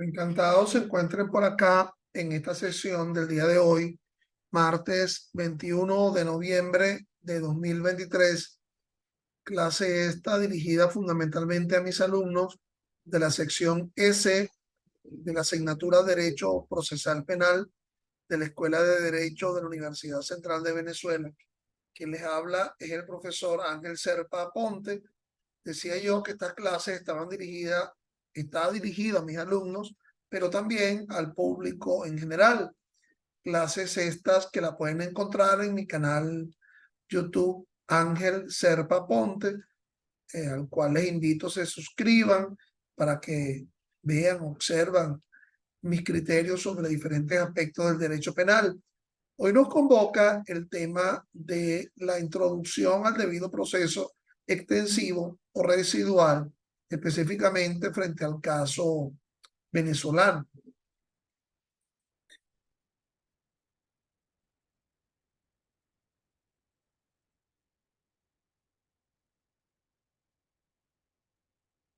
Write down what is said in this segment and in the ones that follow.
Encantados se encuentren por acá en esta sesión del día de hoy, martes 21 de noviembre de 2023. Clase esta dirigida fundamentalmente a mis alumnos de la sección S de la asignatura Derecho Procesal Penal de la Escuela de Derecho de la Universidad Central de Venezuela. Quien les habla es el profesor Ángel Serpa Ponte. Decía yo que estas clases está dirigida a mis alumnos, pero también al público en general. Clases estas que la pueden encontrar en mi canal YouTube Ángel Serpa Ponte, al cual les invito se suscriban para que vean, observan mis criterios sobre diferentes aspectos del derecho penal. Hoy nos convoca el tema de la introducción al debido proceso extensivo o residual, específicamente frente al caso venezolano.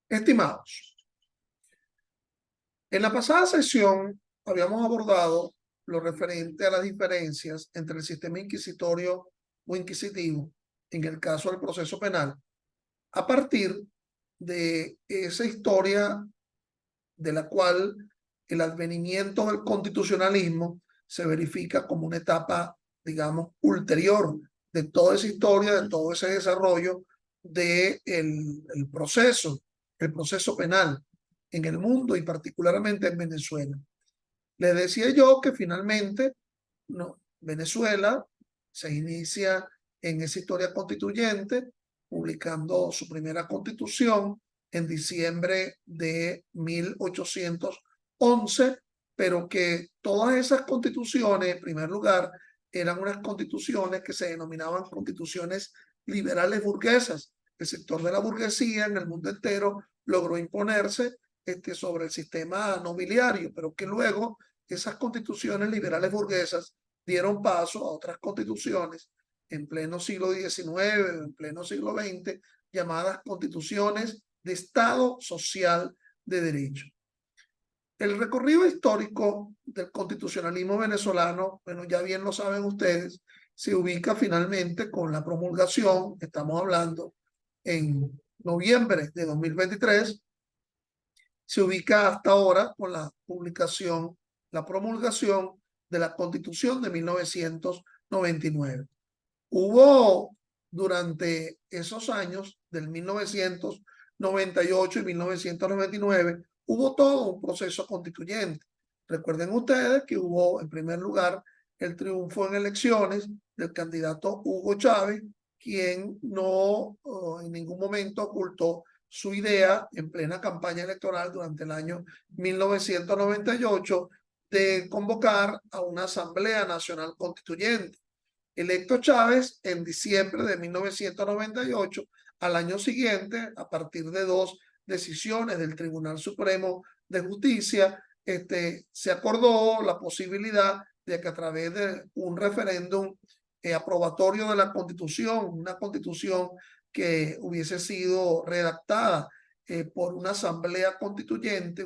Estimados, en la pasada sesión habíamos abordado lo referente a las diferencias entre el sistema inquisitorio o inquisitivo en el caso del proceso penal, a partir de esa historia de la cual el advenimiento del constitucionalismo se verifica como una etapa, digamos, ulterior de toda esa historia, de todo ese desarrollo del el proceso penal en el mundo y particularmente en Venezuela. Les decía yo que finalmente Venezuela se inicia en esa historia constituyente, publicando su primera constitución en diciembre de 1811, pero que todas esas constituciones, en primer lugar, eran unas constituciones que se denominaban constituciones liberales burguesas. El sector de la burguesía en el mundo entero logró imponerse sobre el sistema nobiliario, pero que luego esas constituciones liberales burguesas dieron paso a otras constituciones en pleno siglo XIX, en pleno siglo XX, llamadas constituciones de Estado Social de Derecho. El recorrido histórico del constitucionalismo venezolano, bueno, ya bien lo saben ustedes, se ubica finalmente con la promulgación, estamos hablando en noviembre de 2023, se ubica hasta ahora con la promulgación de la Constitución de 1999. Hubo durante esos años, del 1998 y 1999, hubo todo un proceso constituyente. Recuerden ustedes que hubo, en primer lugar, el triunfo en elecciones del candidato Hugo Chávez, quien no en ningún momento ocultó su idea en plena campaña electoral durante el año 1998 de convocar a una Asamblea Nacional Constituyente. Electo Chávez en diciembre de 1998, al año siguiente, a partir de dos decisiones del Tribunal Supremo de Justicia, se acordó la posibilidad de que a través de un referéndum aprobatorio de la Constitución, una Constitución que hubiese sido redactada por una asamblea constituyente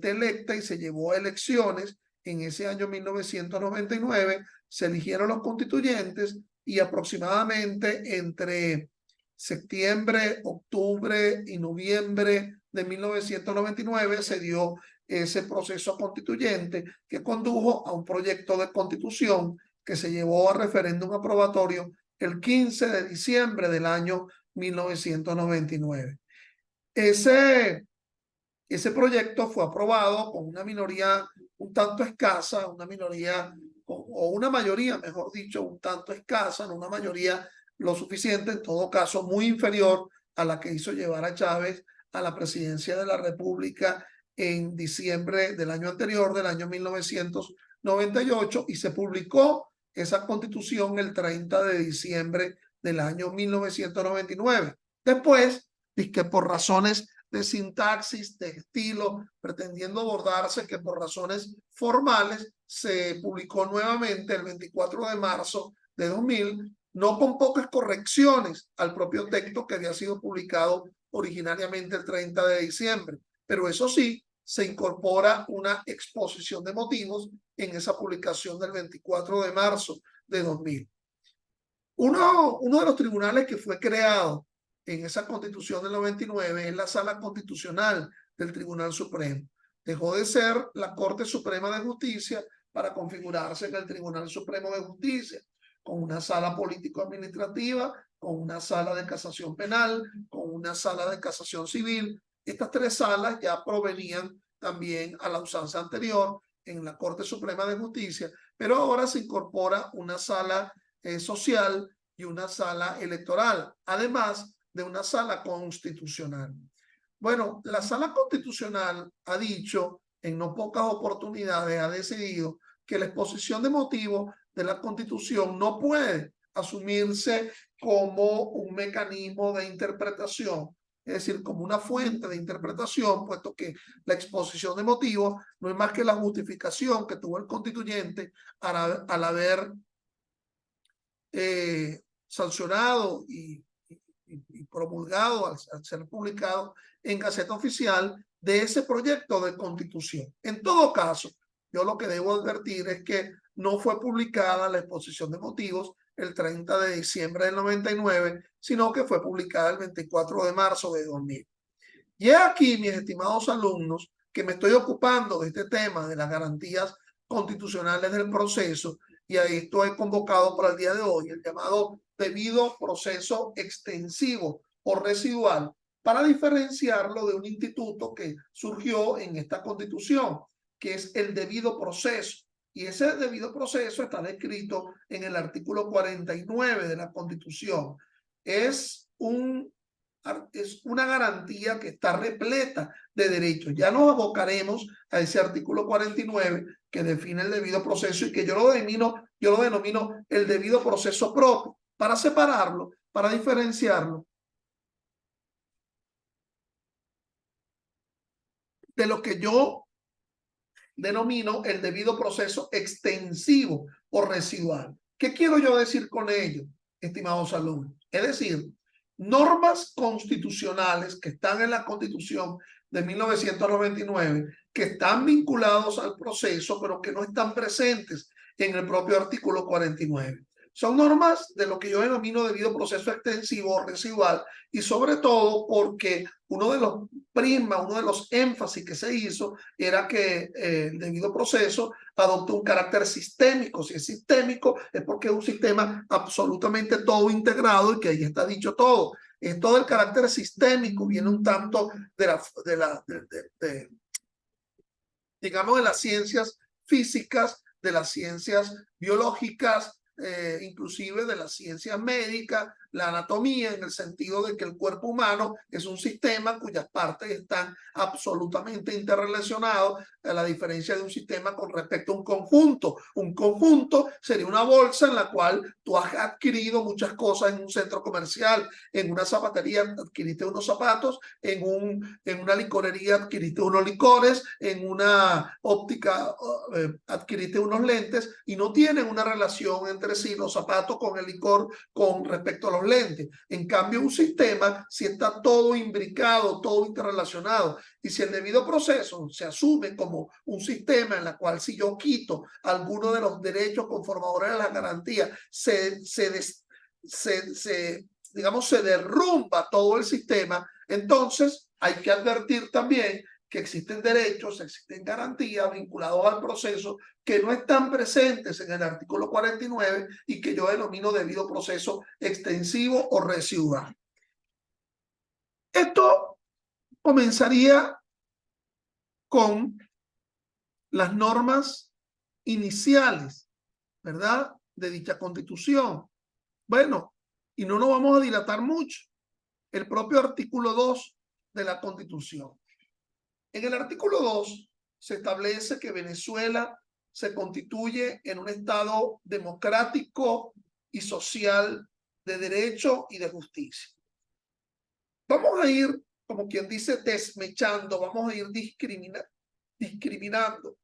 electa y se llevó a elecciones en ese año 1999, se eligieron los constituyentes y aproximadamente entre septiembre, octubre y noviembre de 1999 se dio ese proceso constituyente que condujo a un proyecto de constitución que se llevó a referéndum aprobatorio el 15 de diciembre del año 1999. Ese proyecto fue aprobado con una minoría un tanto escasa, una mayoría, mejor dicho, un tanto escasa, no una mayoría lo suficiente, en todo caso muy inferior a la que hizo llevar a Chávez a la presidencia de la República en diciembre del año anterior, del año 1998, y se publicó esa constitución el 30 de diciembre del año 1999. Después, que por razones de sintaxis, de estilo, pretendiendo abordarse que por razones formales se publicó nuevamente el 24 de marzo de 2000, no con pocas correcciones al propio texto que había sido publicado originariamente el 30 de diciembre, pero eso sí, se incorpora una exposición de motivos en esa publicación del 24 de marzo de 2000. Uno de los tribunales que fue creado en esa constitución del 99 es la Sala Constitucional del Tribunal Supremo. Dejó de ser la Corte Suprema de Justicia para configurarse en el Tribunal Supremo de Justicia, con una sala político-administrativa, con una sala de casación penal, con una sala de casación civil. Estas tres salas ya provenían también a la usanza anterior en la Corte Suprema de Justicia, pero ahora se incorpora una sala social y una sala electoral, además de una sala constitucional. Bueno, la sala constitucional ha dicho en no pocas oportunidades, ha decidido que la exposición de motivos de la Constitución no puede asumirse como un mecanismo de interpretación, es decir, como una fuente de interpretación, puesto que la exposición de motivos no es más que la justificación que tuvo el constituyente al haber sancionado y promulgado, al ser publicado en Gaceta Oficial de ese proyecto de constitución. En todo caso, yo lo que debo advertir es que no fue publicada la exposición de motivos el 30 de diciembre del 99, sino que fue publicada el 24 de marzo de 2000. Y aquí, mis estimados alumnos, que me estoy ocupando de este tema de las garantías constitucionales del proceso, y ahí estoy convocado para el día de hoy, el llamado debido proceso extensivo o residual, para diferenciarlo de un instituto que surgió en esta Constitución, que es el debido proceso. Y ese debido proceso está descrito en el artículo 49 de la Constitución. Es una garantía que está repleta de derechos. Ya nos abocaremos a ese artículo 49 que define el debido proceso y que yo lo denomino el debido proceso propio, para separarlo, para diferenciarlo de lo que yo denomino el debido proceso extensivo o residual. ¿Qué quiero yo decir con ello, estimados alumnos? Es decir, normas constitucionales que están en la Constitución de 1999, que están vinculados al proceso, pero que no están presentes en el propio artículo 49. Son normas de lo que yo denomino debido proceso extensivo o residual, y sobre todo porque uno de los prismas, uno de los énfasis que se hizo era que el debido proceso adopta un carácter sistémico. Si es sistémico es porque es un sistema absolutamente todo integrado y que ahí está dicho todo. Es todo el carácter sistémico, viene un tanto digamos, de las ciencias físicas, de las ciencias biológicas, inclusive de las ciencias médicas, la anatomía, en el sentido de que el cuerpo humano es un sistema cuyas partes están absolutamente interrelacionadas, a la diferencia de un sistema con respecto a un conjunto. Un conjunto sería una bolsa en la cual tú has adquirido muchas cosas en un centro comercial, en una zapatería adquiriste unos zapatos, en una licorería adquiriste unos licores, en una óptica adquiriste unos lentes, y no tienen una relación entre sí los zapatos con el licor con respecto a los lentes. En cambio, un sistema, si está todo imbricado, todo interrelacionado, y si el debido proceso se asume como un sistema en el cual, si yo quito alguno de los derechos conformadores de las garantías, digamos, se derrumba todo el sistema, entonces hay que advertir también que existen derechos, existen garantías vinculados al proceso que no están presentes en el artículo 49 y que yo denomino debido proceso extensivo o residual. Esto comenzaría con las normas iniciales, ¿verdad?, de dicha Constitución. Bueno, y no nos vamos a dilatar mucho. El propio artículo 2 de la Constitución. En el artículo 2 se establece que Venezuela se constituye en un Estado democrático y social de derecho y de justicia. Vamos a ir, como quien dice, desmechando, vamos a ir discriminando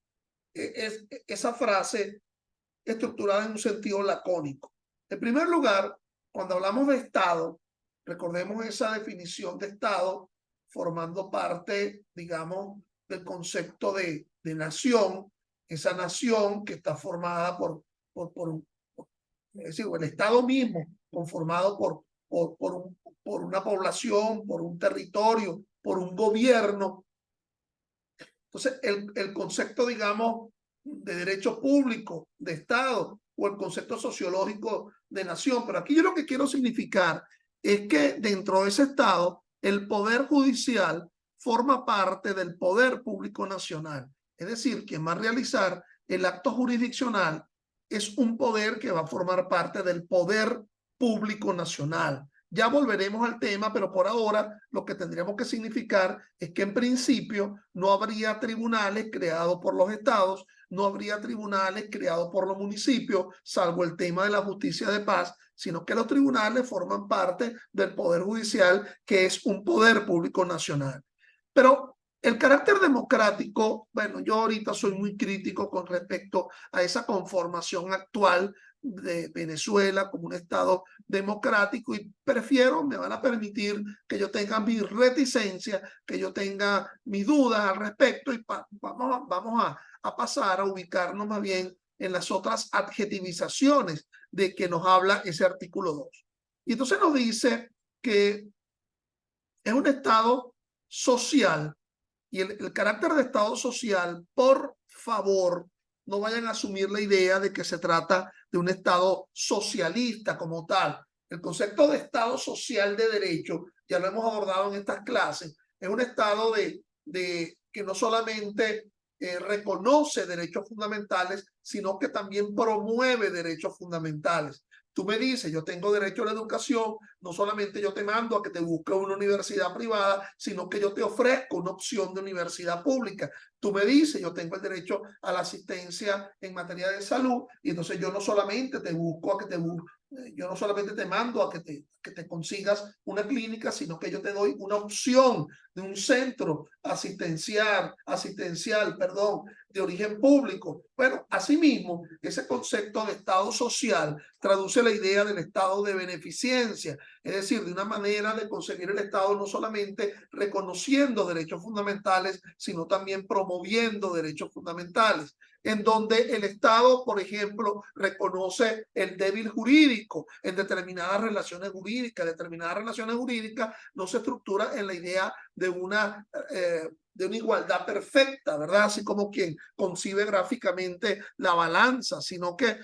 esa frase estructurada en un sentido lacónico. En primer lugar, cuando hablamos de Estado, recordemos esa definición de Estado formando parte, digamos, del concepto de nación, esa nación que está formada por es decir, el Estado mismo, conformado por una población, por un territorio, por un gobierno. Entonces, el concepto, digamos, de derecho público, de Estado, o el concepto sociológico de nación. Pero aquí yo lo que quiero significar es que dentro de ese Estado, el Poder Judicial forma parte del Poder Público Nacional. Es decir, quien va a realizar el acto jurisdiccional es un poder que va a formar parte del Poder Público Nacional. Ya volveremos al tema, pero por ahora lo que tendríamos que significar es que en principio no habría tribunales creados por los estados, no habría tribunales creados por los municipios, salvo el tema de la justicia de paz, sino que los tribunales forman parte del Poder Judicial, que es un poder público nacional. Pero el carácter democrático, bueno, yo ahorita soy muy crítico con respecto a esa conformación actual de Venezuela como un Estado democrático y prefiero, me van a permitir que yo tenga mi reticencia, que yo tenga mis dudas al respecto y vamos a pasar a ubicarnos más bien en las otras adjetivizaciones de que nos habla ese artículo 2. Y entonces nos dice que es un Estado social y el carácter de Estado social, por favor, no vayan a asumir la idea de que se trata de un Estado socialista como tal. El concepto de Estado social de derecho, ya lo hemos abordado en estas clases, es un Estado de que no solamente reconoce derechos fundamentales, sino que también promueve derechos fundamentales. Tú me dices, yo tengo derecho a la educación, no solamente yo te mando a que te busque una universidad privada, sino que yo te ofrezco una opción de universidad pública. Tú me dices, yo tengo el derecho a la asistencia en materia de salud, y entonces yo no solamente te busco a que yo no solamente te mando a que te consigas una clínica, sino que yo te doy una opción de un centro asistencial, de origen público. Bueno, asimismo, ese concepto de Estado social traduce la idea del Estado de beneficencia, es decir, de una manera de conseguir el Estado no solamente reconociendo derechos fundamentales, sino también promoviendo derechos fundamentales, en donde el Estado, por ejemplo, reconoce el débil jurídico en determinadas relaciones jurídicas. Determinadas relaciones jurídicas no se estructura en la idea de una igualdad perfecta, ¿verdad? Así como quien concibe gráficamente la balanza, sino que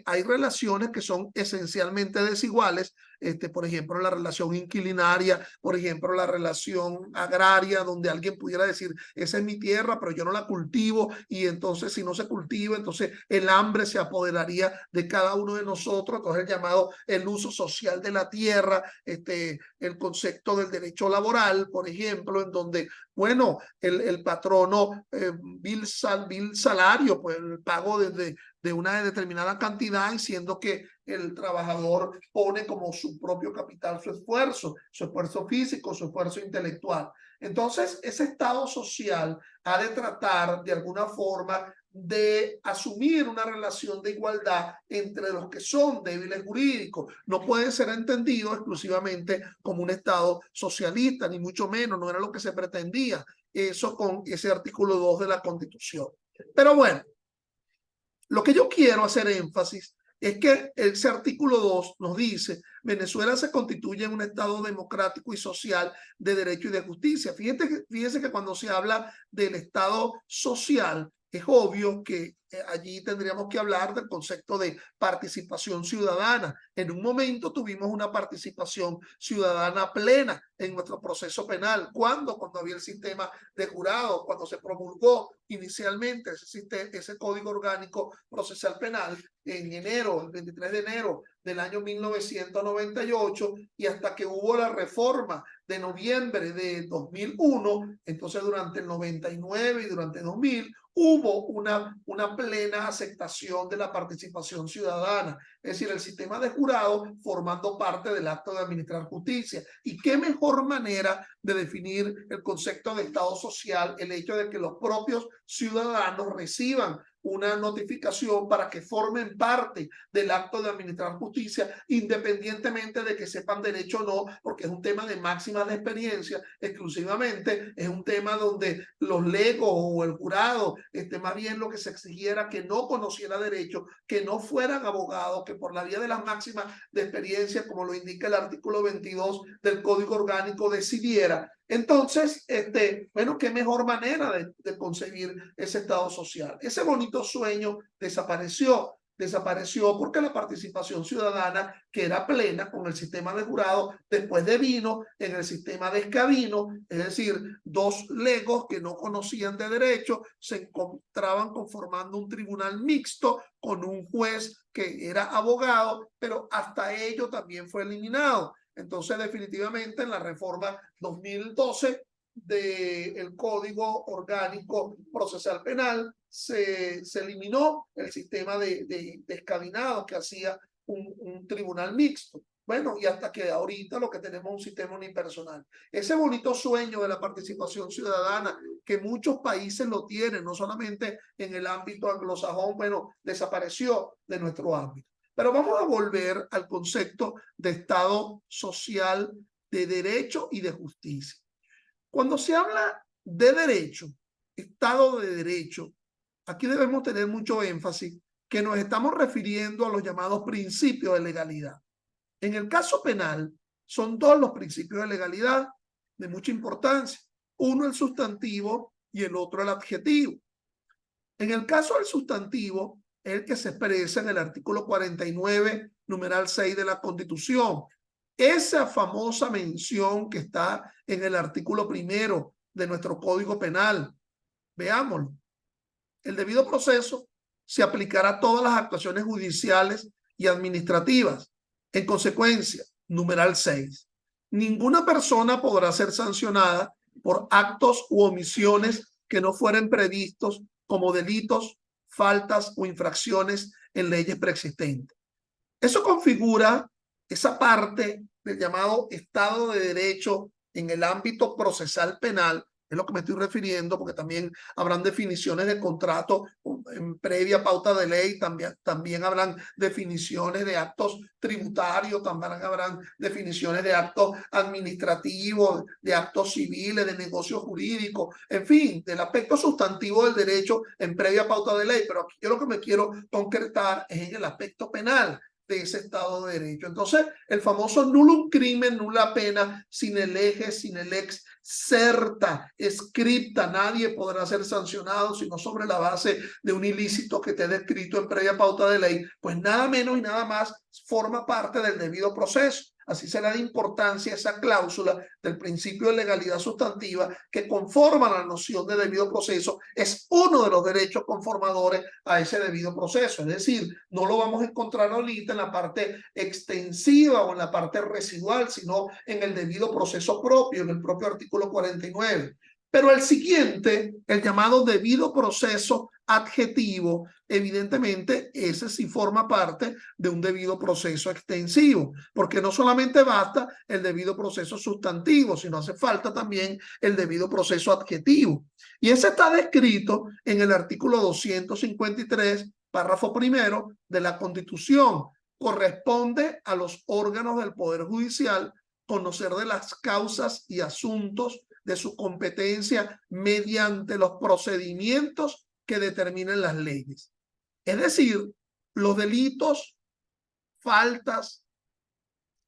hay relaciones que son esencialmente desiguales, por ejemplo, la relación inquilinaria, por ejemplo, la relación agraria, donde alguien pudiera decir, esa es mi tierra, pero yo no la cultivo, y entonces si no se cultiva, entonces el hambre se apoderaría de cada uno de nosotros, entonces el llamado el uso social de la tierra, el concepto del derecho laboral, por ejemplo, en donde, bueno, el patrono vil salario, pues el pago de una determinada cantidad, y siendo que el trabajador pone como su propio capital su esfuerzo físico, su esfuerzo intelectual. Entonces, ese Estado social ha de tratar de alguna forma de asumir una relación de igualdad entre los que son débiles jurídicos. No puede ser entendido exclusivamente como un Estado socialista, ni mucho menos, no era lo que se pretendía eso con ese artículo 2 de la Constitución. Pero bueno, lo que yo quiero hacer énfasis es que ese artículo 2 nos dice, Venezuela se constituye en un Estado democrático y social de derecho y de justicia. Fíjense que cuando se habla del Estado social, es obvio que allí tendríamos que hablar del concepto de participación ciudadana. En un momento tuvimos una participación ciudadana plena en nuestro proceso penal. ¿Cuándo? Cuando había el sistema de jurado, cuando se promulgó inicialmente ese Código Orgánico Procesal Penal en enero, el 23 de enero del año 1998, y hasta que hubo la reforma de noviembre de 2001, entonces durante el 99 y durante 2000, hubo una plena aceptación de la participación ciudadana, es decir, el sistema de jurado formando parte del acto de administrar justicia. Y qué mejor manera de definir el concepto de Estado social, el hecho de que los propios ciudadanos reciban una notificación para que formen parte del acto de administrar justicia, independientemente de que sepan derecho o no, porque es un tema de máxima de experiencia exclusivamente, es un tema donde los legos o el jurado, más bien lo que se exigiera que no conociera derecho, que no fueran abogados, que por la vía de las máximas de experiencia, como lo indica el artículo 22 del Código Orgánico, decidiera. Entonces, bueno, qué mejor manera de conseguir ese estado social. Ese bonito sueño desapareció porque la participación ciudadana, que era plena con el sistema de jurado, después devino en el sistema de escabino, es decir, dos legos que no conocían de derecho se encontraban conformando un tribunal mixto con un juez que era abogado, pero hasta ello también fue eliminado. Entonces, definitivamente en la reforma 2012 del Código Orgánico Procesal Penal se eliminó el sistema de escabinado que hacía un tribunal mixto. Bueno, y hasta que ahorita lo que tenemos es un sistema unipersonal. Ese bonito sueño de la participación ciudadana que muchos países lo tienen, no solamente en el ámbito anglosajón, bueno, desapareció de nuestro ámbito. Pero vamos a volver al concepto de Estado social, de derecho y de justicia. Cuando se habla de derecho, Estado de derecho, aquí debemos tener mucho énfasis que nos estamos refiriendo a los llamados principios de legalidad. En el caso penal, son dos los principios de legalidad de mucha importancia. Uno el sustantivo y el otro el adjetivo. En el caso del sustantivo, es el que se expresa en el artículo 49, numeral 6 de la Constitución. Esa famosa mención que está en el artículo 1 de nuestro Código Penal. Veámoslo. El debido proceso se aplicará a todas las actuaciones judiciales y administrativas. En consecuencia, numeral 6. Ninguna persona podrá ser sancionada por actos u omisiones que no fueren previstos como delitos, faltas o infracciones en leyes preexistentes. Eso configura esa parte del llamado Estado de Derecho en el ámbito procesal penal, es lo que me estoy refiriendo, porque también habrán definiciones de contrato en previa pauta de ley, también habrán definiciones de actos tributarios, también habrán definiciones de actos administrativos, de actos civiles, de negocios jurídicos, en fin, del aspecto sustantivo del derecho en previa pauta de ley, pero aquí yo lo que me quiero concretar es en el aspecto penal de ese Estado de Derecho. Entonces, el famoso nullum crimen, nula pena, sin el eje, sin el ex certa, scripta, nadie podrá ser sancionado sino sobre la base de un ilícito que esté descrito en previa pauta de ley, pues nada menos y nada más forma parte del debido proceso. Así se le da importancia a esa cláusula del principio de legalidad sustantiva que conforma la noción de debido proceso, es uno de los derechos conformadores a ese debido proceso. Es decir, no lo vamos a encontrar ahorita en la parte extensiva o en la parte residual, sino en el debido proceso propio, en el propio artículo 49. Pero el siguiente, el llamado debido proceso adjetivo, evidentemente ese sí forma parte de un debido proceso extensivo, porque no solamente basta el debido proceso sustantivo, sino hace falta también el debido proceso adjetivo. Y ese está descrito en el artículo 253, párrafo primero de la Constitución. Corresponde a los órganos del Poder Judicial conocer de las causas y asuntos de su competencia mediante los procedimientos que determinen las leyes. Es decir, los delitos, faltas,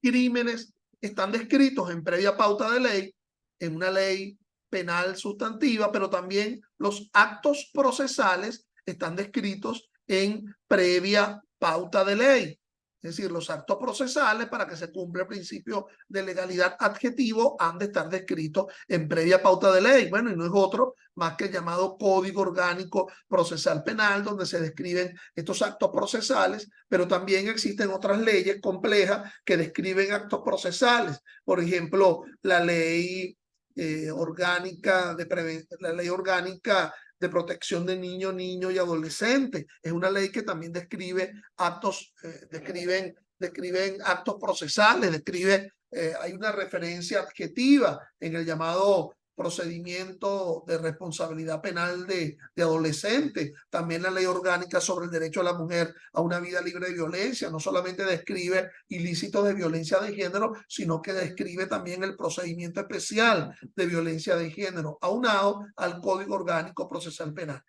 crímenes están descritos en previa pauta de ley, en una ley penal sustantiva, pero también los actos procesales están descritos en previa pauta de ley. Es decir, los actos procesales, para que se cumpla el principio de legalidad adjetivo, han de estar descritos en previa pauta de ley. Bueno, y no es otro más que el llamado Código Orgánico Procesal Penal, donde se describen estos actos procesales, pero también existen otras leyes complejas que describen actos procesales. Por ejemplo, la ley orgánica de protección de niños y adolescentes. Es una ley que también describe actos, describen actos procesales, hay una referencia adjetiva en el llamado procedimiento de responsabilidad penal de adolescentes, también la ley orgánica sobre el derecho de la mujer a una vida libre de violencia, no solamente describe ilícitos de violencia de género, sino que describe también el procedimiento especial de violencia de género, aunado al Código Orgánico Procesal Penal.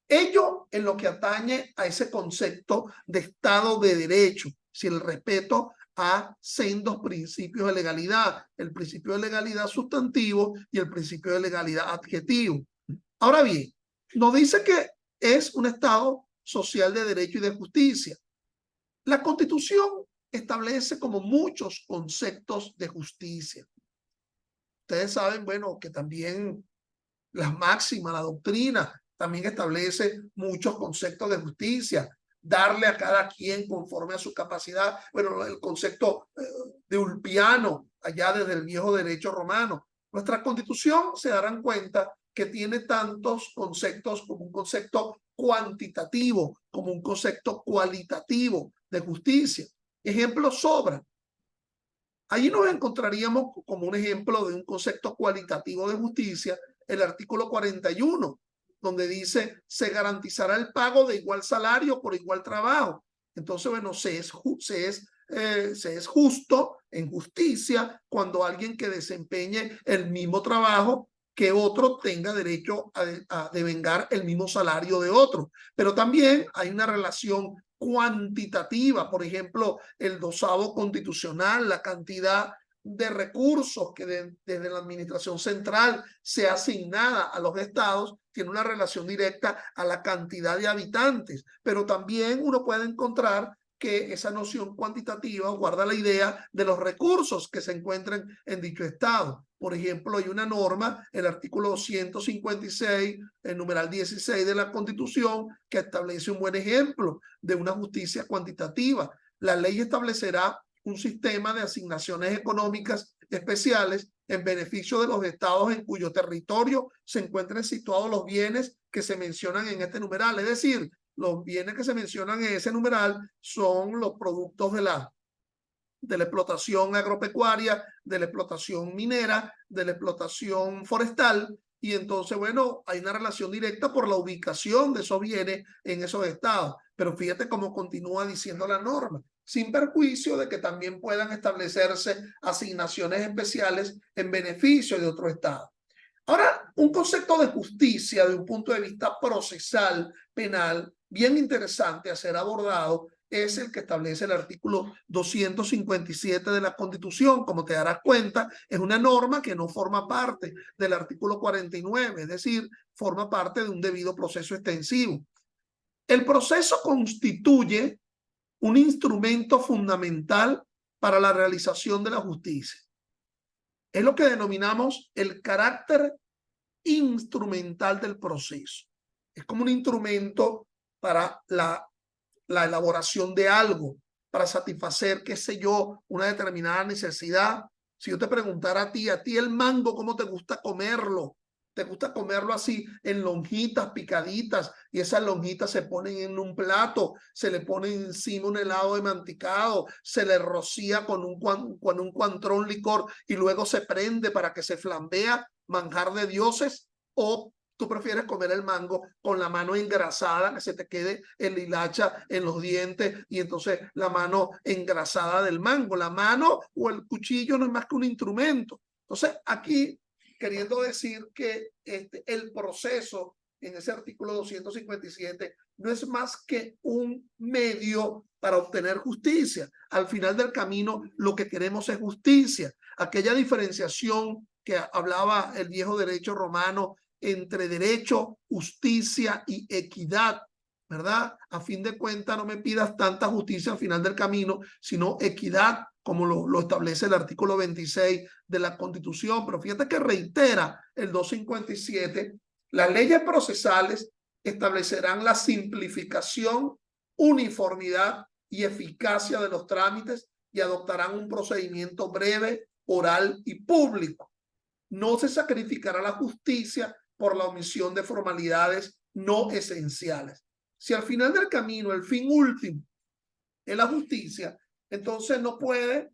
Ello en lo que atañe a ese concepto de Estado de Derecho, si el respeto a sendos principios de legalidad, el principio de legalidad sustantivo y el principio de legalidad adjetivo. Ahora bien, nos dice que es un Estado social de derecho y de justicia. La Constitución establece como muchos conceptos de justicia. Ustedes saben, bueno, que también las máximas, la doctrina, también establece muchos conceptos de justicia, darle a cada quien conforme a su capacidad. Bueno, el concepto de Ulpiano, allá desde el viejo derecho romano. Nuestra Constitución, se darán cuenta que tiene tantos conceptos como un concepto cuantitativo, como un concepto cualitativo de justicia. Ejemplos sobran. Allí nos encontraríamos como un ejemplo de un concepto cualitativo de justicia, el artículo 41, donde dice, se garantizará el pago de igual salario por igual trabajo. Entonces, bueno, se es justo en justicia cuando alguien que desempeñe el mismo trabajo que otro tenga derecho a devengar el mismo salario de otro. Pero también hay una relación cuantitativa, por ejemplo, el dosado constitucional, la cantidad de recursos que desde la administración central se asignada a los estados tiene una relación directa a la cantidad de habitantes, pero también uno puede encontrar que esa noción cuantitativa guarda la idea de los recursos que se encuentran en dicho estado. Por ejemplo, hay una norma, el artículo 256, el numeral 16 de la Constitución, que establece un buen ejemplo de una justicia cuantitativa. La ley establecerá un sistema de asignaciones económicas especiales en beneficio de los estados en cuyo territorio se encuentren situados los bienes que se mencionan en este numeral. Es decir, los bienes que se mencionan en ese numeral son los productos de la explotación agropecuaria, de la explotación minera, de la explotación forestal, y entonces, bueno, hay una relación directa por la ubicación de esos bienes en esos estados. Pero fíjate cómo continúa diciendo la norma, sin perjuicio de que también puedan establecerse asignaciones especiales en beneficio de otro estado. Ahora, un concepto de justicia de un punto de vista procesal, penal, bien interesante a ser abordado, es el que establece el artículo 257 de la Constitución. Como te darás cuenta, es una norma que no forma parte del artículo 49, es decir, forma parte de un debido proceso extensivo. El proceso constituye un instrumento fundamental para la realización de la justicia. Es lo que denominamos el carácter instrumental del proceso. Es como un instrumento para la elaboración de algo, para satisfacer, qué sé yo, una determinada necesidad. Si yo te preguntara a ti el mango, ¿cómo te gusta comerlo? ¿Te gusta comerlo así en lonjitas, picaditas? Y esas lonjitas se ponen en un plato, se le pone encima un helado de mantecado, se le rocía con un cuantrón licor y luego se prende para que se flambea, manjar de dioses. ¿O tú prefieres comer el mango con la mano engrasada, que se te quede el hilacha en los dientes y entonces la mano engrasada del mango? La mano o el cuchillo no es más que un instrumento. Entonces, aquí queriendo decir que el proceso en ese artículo 257 no es más que un medio para obtener justicia. Al final del camino, lo que queremos es justicia. Aquella diferenciación que hablaba el viejo derecho romano entre derecho, justicia y equidad, ¿verdad? A fin de cuentas, no me pidas tanta justicia al final del camino, sino equidad, como lo establece el artículo 26 de la Constitución. Pero fíjate que reitera el 257, las leyes procesales establecerán la simplificación, uniformidad y eficacia de los trámites y adoptarán un procedimiento breve, oral y público. No se sacrificará la justicia por la omisión de formalidades no esenciales. Si al final del camino el fin último es la justicia, entonces no puede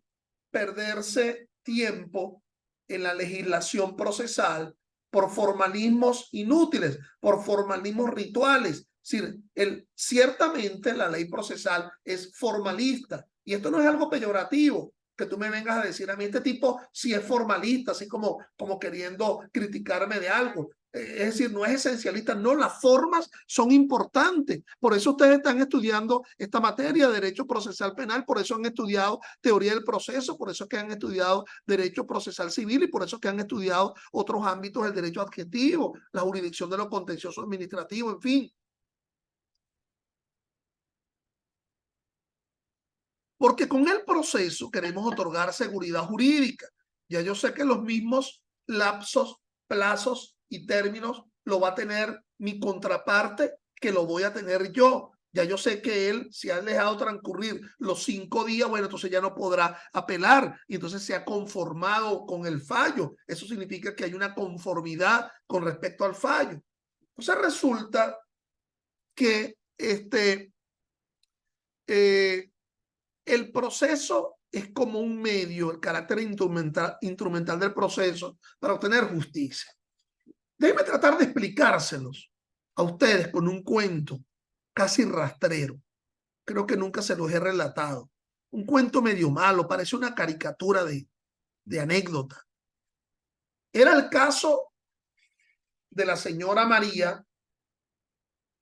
perderse tiempo en la legislación procesal por formalismos inútiles, por formalismos rituales. Es decir, ciertamente la ley procesal es formalista y esto no es algo peyorativo, que tú me vengas a decir a mí, este tipo sí es formalista, así como queriendo criticarme de algo. Es decir, no es esencialista, no, las formas son importantes. Por eso ustedes están estudiando esta materia, derecho procesal penal, por eso han estudiado teoría del proceso, por eso es que han estudiado derecho procesal civil y por eso es que han estudiado otros ámbitos del derecho adjetivo, la jurisdicción de lo contencioso administrativo, en fin. Porque con el proceso queremos otorgar seguridad jurídica. Ya yo sé que los mismos lapsos, plazos y términos lo va a tener mi contraparte que lo voy a tener yo. Ya yo sé que él, si ha dejado transcurrir los 5 días, bueno, entonces ya no podrá apelar y entonces se ha conformado con el fallo. Eso significa que hay una conformidad con respecto al fallo. Entonces resulta que el proceso es como un medio, el carácter instrumental del proceso para obtener justicia. Déjenme tratar de explicárselos a ustedes con un cuento casi rastrero. Creo que nunca se los he relatado. Un cuento medio malo, parece una caricatura de anécdota. Era el caso de la señora María,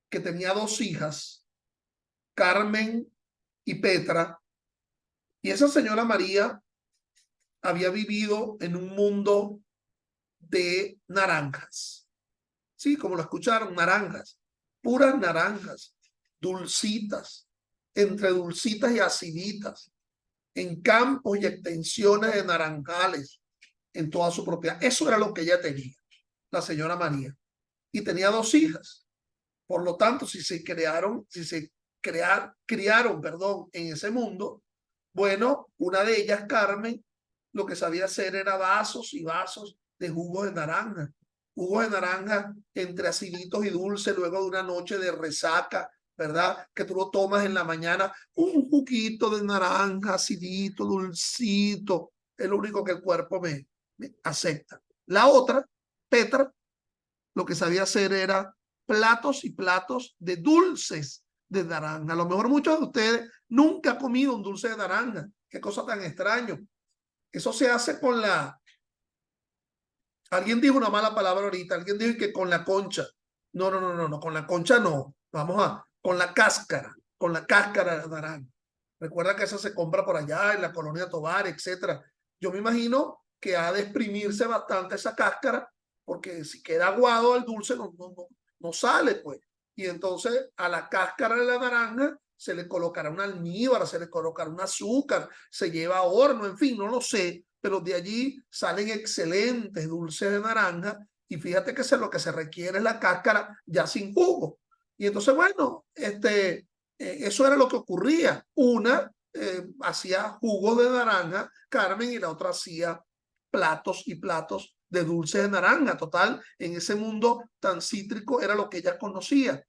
que tenía 2 hijas, Carmen y Petra, y esa señora María había vivido en un mundo de naranjas. Sí, como lo escucharon, naranjas, puras naranjas, dulcitas, entre dulcitas y aciditas, en campos y extensiones de naranjales, en toda su propiedad. Eso era lo que ella tenía, la señora María. Y tenía 2 hijas. Por lo tanto, si se criaron, perdón, en ese mundo, bueno, una de ellas, Carmen, lo que sabía hacer era vasos y vasos de jugo de naranja. Jugo de naranja entre aciditos y dulces luego de una noche de resaca, ¿verdad? Que tú lo tomas en la mañana, un juguito de naranja, acidito, dulcito, es lo único que el cuerpo me acepta. La otra, Petra, lo que sabía hacer era platos y platos de dulces de naranja. A lo mejor muchos de ustedes nunca han comido un dulce de naranja. Qué cosa tan extraño. Eso se hace con la... Alguien dijo una mala palabra ahorita. Alguien dijo que con la concha. No, no, no, no, no. Con la concha no. Vamos a... Con la cáscara. Con la cáscara de naranja. Recuerda que esa se compra por allá en la colonia Tovar, etcétera. Yo me imagino que ha de exprimirse bastante esa cáscara porque si queda aguado el dulce no sale, pues. Y entonces a la cáscara de la naranja se le colocará un almíbar, se le colocará un azúcar, se lleva a horno, en fin, no lo sé, pero de allí salen excelentes dulces de naranja y fíjate que lo que se requiere es la cáscara ya sin jugo. Y entonces, bueno, eso era lo que ocurría. Una hacía jugos de naranja, Carmen, y la otra hacía platos y platos de dulce de naranja. Total, en ese mundo tan cítrico era lo que ella conocía.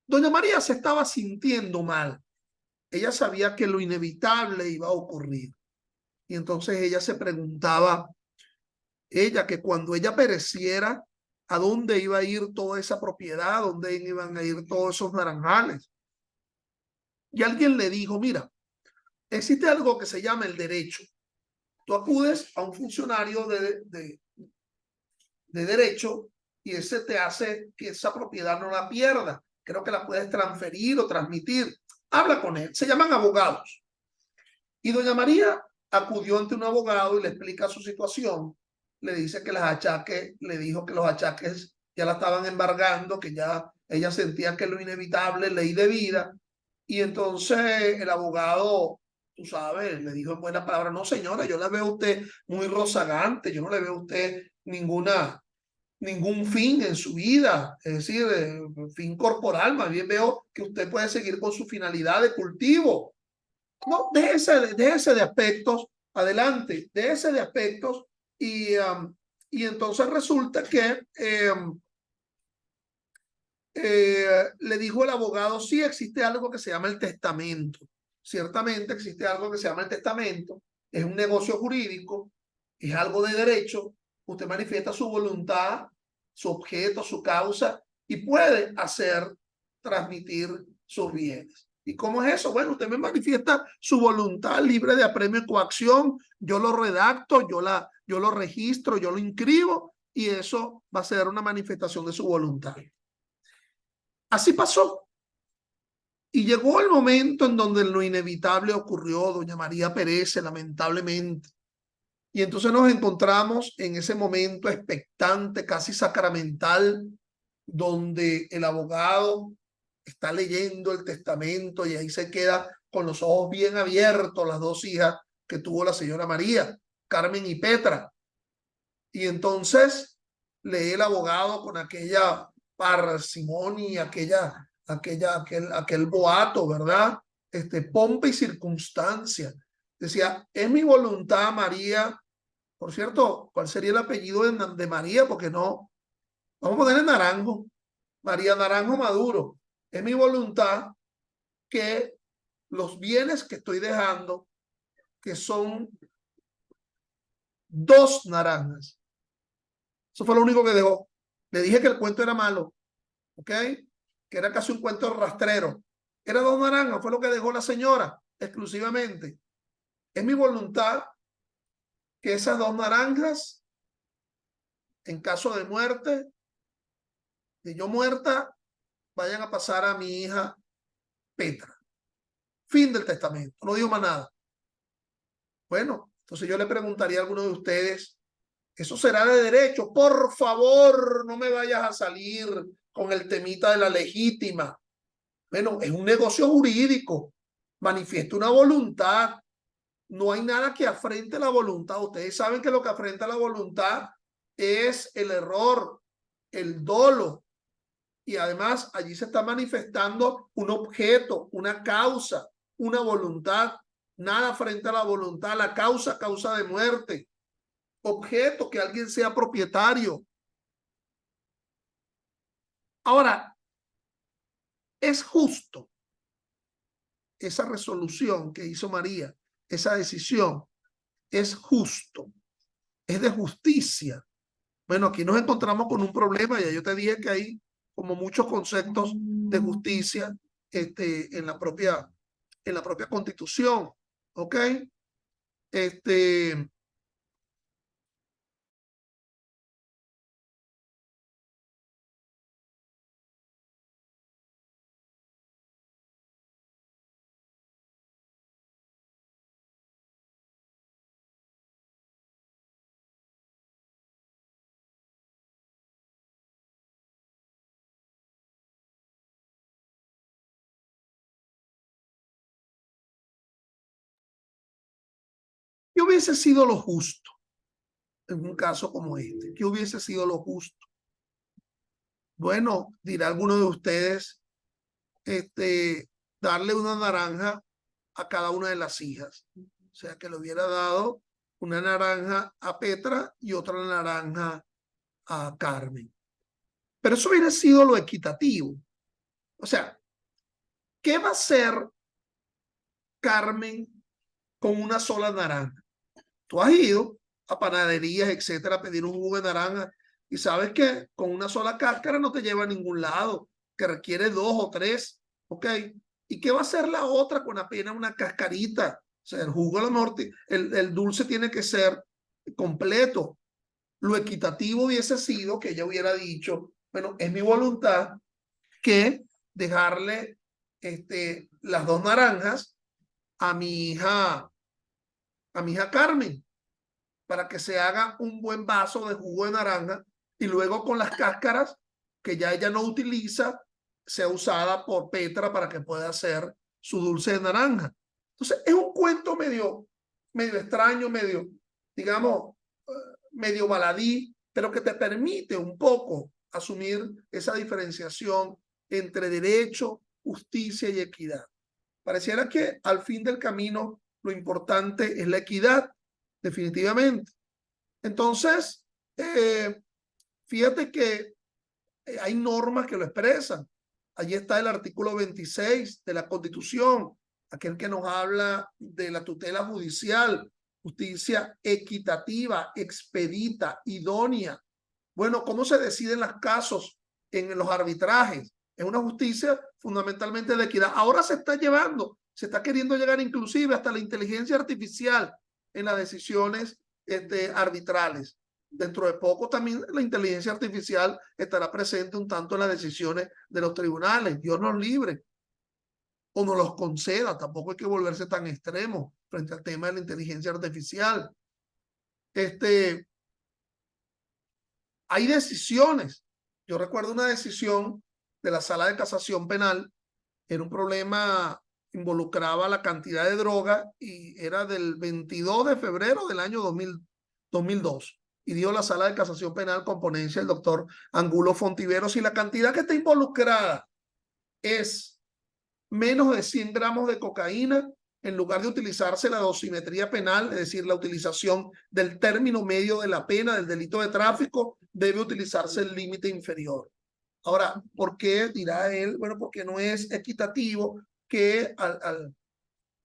Doña María se estaba sintiendo mal. Ella sabía que lo inevitable iba a ocurrir. Y entonces ella se preguntaba, que cuando ella pereciera, ¿a dónde iba a ir toda esa propiedad? ¿A dónde iban a ir todos esos naranjales? Y alguien le dijo, mira, existe algo que se llama el derecho. Tú acudes a un funcionario de derecho y ese te hace que esa propiedad no la pierda. Creo que la puedes transferir o transmitir. Habla con él. Se llaman abogados. Y doña María acudió ante un abogado y le explica su situación. Le dice que le dijo que los achaques ya la estaban embargando, que ya ella sentía que lo inevitable, ley de vida. Y entonces el abogado, tú sabes, le dijo en buenas palabras, no señora, yo la veo a usted muy rozagante, yo no le veo a usted ningún fin en su vida, es decir, fin corporal, más bien veo que usted puede seguir con su finalidad de cultivo. No, déjese de aspectos, adelante, déjese de aspectos y entonces resulta que le dijo el abogado, sí existe algo que se llama el testamento. Ciertamente existe algo que se llama el testamento, es un negocio jurídico, es algo de derecho, usted manifiesta su voluntad, su objeto, su causa, y puede hacer transmitir sus bienes. ¿Y cómo es eso? Bueno, usted me manifiesta su voluntad libre de apremio y coacción, yo lo redacto, yo lo registro, yo lo inscribo, y eso va a ser una manifestación de su voluntad. Así pasó. Y llegó el momento en donde lo inevitable ocurrió, doña María perece, lamentablemente. Y entonces nos encontramos en ese momento expectante, casi sacramental, donde el abogado está leyendo el testamento y ahí se queda con los ojos bien abiertos las dos hijas que tuvo la señora María, Carmen y Petra. Y entonces lee el abogado con aquella parsimonia, aquel boato, ¿verdad? Pompa y circunstancia. Decía, es mi voluntad, María. Por cierto, ¿cuál sería el apellido de María? Porque no, vamos a ponerle Naranjo. María Naranjo Maduro. Es mi voluntad que los bienes que estoy dejando, que son 2 naranjas. Eso fue lo único que dejó. Le dije que el cuento era malo, ¿ok? Que era casi un cuento rastrero. Era 2 naranjas, fue lo que dejó la señora exclusivamente. Es mi voluntad que esas 2 naranjas, en caso de muerte, de yo muerta, vayan a pasar a mi hija Petra. Fin del testamento. No digo más nada. Bueno, entonces yo le preguntaría a alguno de ustedes, ¿eso será de derecho? Por favor, no me vayas a salir con el temita de la legítima. Bueno, es un negocio jurídico. Manifiesta una voluntad. No hay nada que afrente la voluntad. Ustedes saben que lo que afrenta la voluntad es el error, el dolo. Y además allí se está manifestando un objeto, una causa, una voluntad. Nada frente a la voluntad, la causa de muerte. Objeto, que alguien sea propietario. Ahora, es justo esa resolución que hizo María, esa decisión, es justo, es de justicia. Bueno, aquí nos encontramos con un problema, ya yo te dije que hay como muchos conceptos de justicia en la propia Constitución, ¿ok? ¿Qué hubiese sido lo justo en un caso como este? ¿Qué hubiese sido lo justo? Bueno, dirá alguno de ustedes, darle una naranja a cada una de las hijas. O sea, que le hubiera dado una naranja a Petra y otra naranja a Carmen. Pero eso hubiera sido lo equitativo. O sea, ¿qué va a hacer Carmen con una sola naranja? Tú has ido a panaderías, etcétera, a pedir un jugo de naranja y sabes que con una sola cáscara no te lleva a ningún lado, que requiere 2 o 3, ¿ok? ¿Y qué va a hacer la otra con apenas una cascarita? O sea, el jugo a lo mejor, el dulce tiene que ser completo. Lo equitativo hubiese sido que ella hubiera dicho, bueno, es mi voluntad que dejarle las 2 naranjas a mi hija Carmen, para que se haga un buen vaso de jugo de naranja y luego con las cáscaras que ya ella no utiliza sea usada por Petra para que pueda hacer su dulce de naranja. Entonces es un cuento medio extraño, digamos, medio baladí, pero que te permite un poco asumir esa diferenciación entre derecho, justicia y equidad. Pareciera que al fin del camino lo importante es la equidad, definitivamente. Entonces, fíjate que hay normas que lo expresan. Allí está el artículo 26 de la Constitución, aquel que nos habla de la tutela judicial, justicia equitativa, expedita, idónea. Bueno, ¿cómo se deciden los casos en los arbitrajes? Es una justicia fundamentalmente de equidad. Ahora se está queriendo llegar inclusive hasta la inteligencia artificial en las decisiones arbitrales. Dentro de poco también la inteligencia artificial estará presente un tanto en las decisiones de los tribunales. Dios nos libre o nos los conceda. Tampoco hay que volverse tan extremo frente al tema de la inteligencia artificial. Hay decisiones. Yo recuerdo una decisión de la Sala de Casación Penal. Era un problema, involucraba la cantidad de droga y era del 22 de febrero del año 2002. Y dio la Sala de Casación Penal con ponencia el doctor Angulo Fontiveros. Y la cantidad que está involucrada es menos de 100 gramos de cocaína, en lugar de utilizarse la dosimetría penal, es decir, la utilización del término medio de la pena del delito de tráfico, debe utilizarse el límite inferior. Ahora, ¿por qué dirá él? Bueno, porque no es equitativo que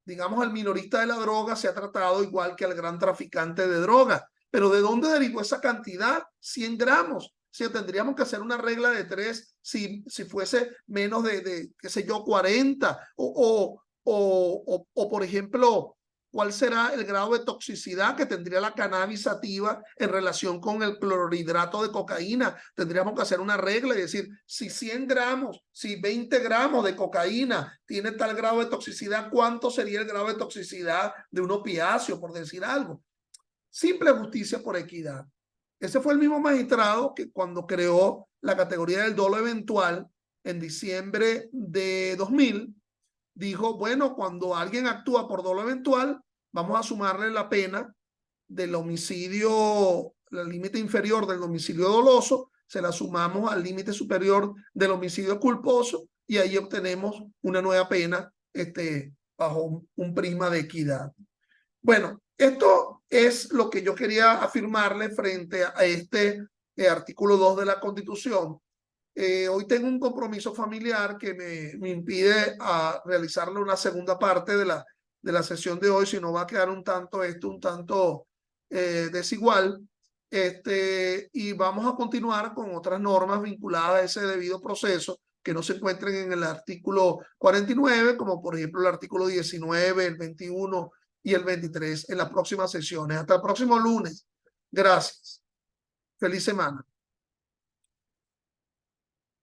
digamos, al minorista de la droga se ha tratado igual que al gran traficante de droga. Pero ¿de dónde derivó esa cantidad? 100 gramos. Si tendríamos que hacer una regla de 3 si fuese menos de qué sé yo, 40. O, por ejemplo, ¿cuál será el grado de toxicidad que tendría la cannabis sativa en relación con el clorhidrato de cocaína? Tendríamos que hacer una regla y decir, si 100 gramos, si 20 gramos de cocaína tiene tal grado de toxicidad, ¿cuánto sería el grado de toxicidad de un opiáceo, por decir algo? Simple justicia por equidad. Ese fue el mismo magistrado que cuando creó la categoría del dolo eventual en diciembre de 2000, dijo, bueno, cuando alguien actúa por dolo eventual, vamos a sumarle la pena del homicidio, el límite inferior del homicidio doloso, se la sumamos al límite superior del homicidio culposo y ahí obtenemos una nueva pena bajo un prisma de equidad. Bueno, esto es lo que yo quería afirmarle frente a este artículo 2 de la Constitución. Hoy tengo un compromiso familiar que me impide realizarle una segunda parte de la sesión de hoy, si no va a quedar un tanto desigual. Y vamos a continuar con otras normas vinculadas a ese debido proceso que no se encuentren en el artículo 49, como por ejemplo el artículo 19, el 21 y el 23 en las próximas sesiones. Hasta el próximo lunes. Gracias. Feliz semana.